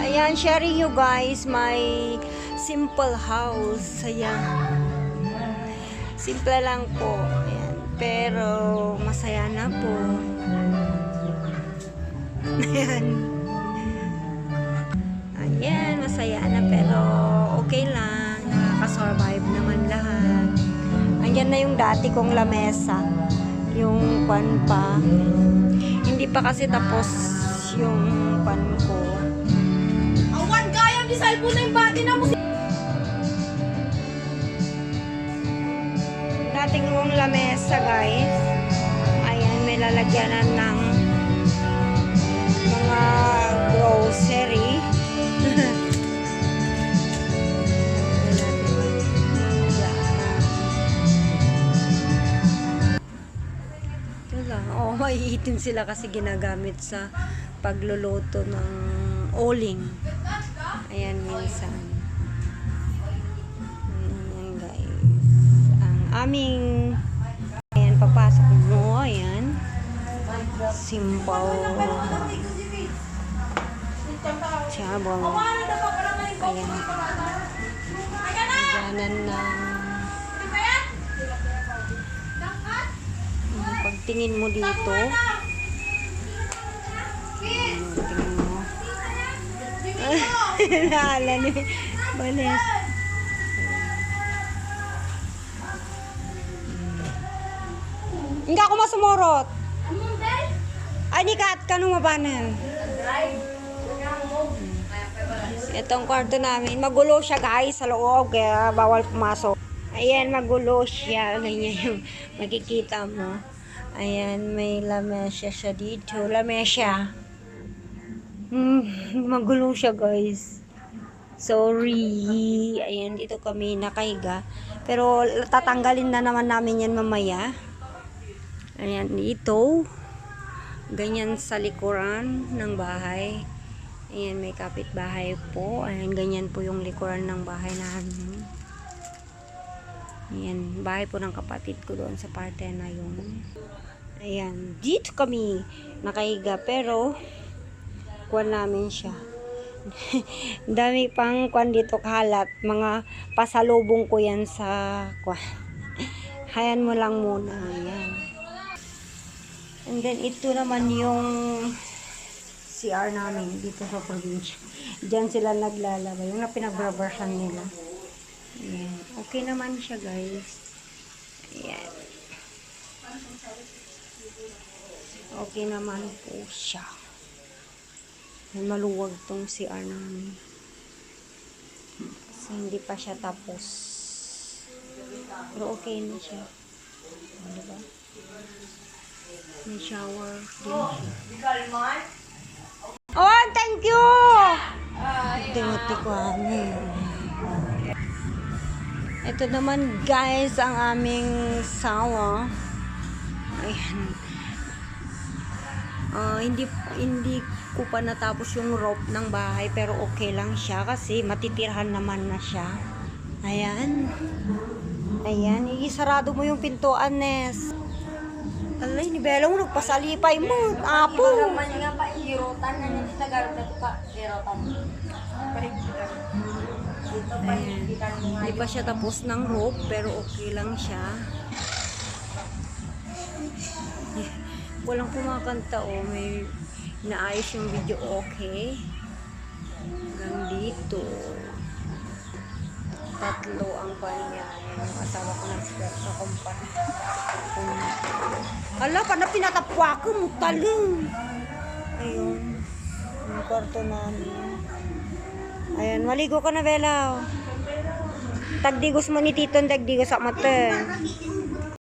Ayan, sharing you guys my simple house. Ayan. Simple lang po. Ayan. Pero masaya na po. Ayan. Ayan, masaya na pero okay lang. Nakaka-survive naman lahat. Andyan na yung dati kong lamesa. Yung pan pa. Hindi pa kasi tapos yung pan ko. Awan kaya di cellphone na yung bati na mo. Dating kong lamesa guys. Ayan, may lalagyanan ng mga grocery. Ito lang. Oh, maiitim sila kasi ginagamit sa pagluluto ng oling. Ayan, minsan. Ayan, guys. Ang aming ayan, papasok mo. Ayan. Simple. Chabong. Ayan. Ayan lang. Pagtingin mo dito. Tingin mo. Naala ni Banes. Hindi ako masumurot. Ay, ni Kat, kanong mabanan? Itong kwarto namin. Magulo siya guys sa loob. Kaya bawal pumasok. Ayan, magulo siya. Ganyan yung makikita mo. Ayan, may lamesa siya dito. Lamesa. Magulo siya guys. Sorry. Ayan, dito kami nakahiga. Pero tatanggalin na naman namin yan mamaya. Ayan, dito. Ganyan sa likuran ng bahay. Ayan, may kapitbahay po. Ayan, ganyan po yung likuran ng bahay namin. Ayan, bahay po ng kapatid ko doon sa parte na yung. Ayan, dito kami nakahiga. Pero, kuwan namin siya. Dami pang kuwan dito kahalat. Mga pasalubong ko yan sa kuwan. Hayan mo lang muna. Ayan. And then, ito naman yung CR namin dito sa probinsya. Diyan sila naglalaba. Yung na pinagbrabrashan nila. Ayan. Okay naman siya, guys. Ayan. Okay naman po siya. Ayan, maluwag tong CR namin. Kasi hindi pa siya tapos. Pero okay na siya. Diba? May shower din siya. Oh, thank you! Tingoti ko ito naman guys ang aming sawa. Ayan. Hindi ko pa natapos yung roof ng bahay pero okay lang siya kasi matitirhan naman na siya. Ayan. Ayan, isarado mo yung pintuan, Nes. Alay, ni Bella mo, nagpasalipay mo. Apo. Ayan. Hindi pa siya tapos ng rope, pero okay lang siya. Walang kumakanta, oh. May naayos yung video, okay. Hanggang dito. Tatlo ang kanya. Yung asawa ko ng spare sa kumpanya. Ala, pa na pinatapwa ko, mutaling. Ayun. Yung kwarto namin. Ayan, maligo ka na, Bella. Tagdigos mo ni Tito, tagdigos sa mata.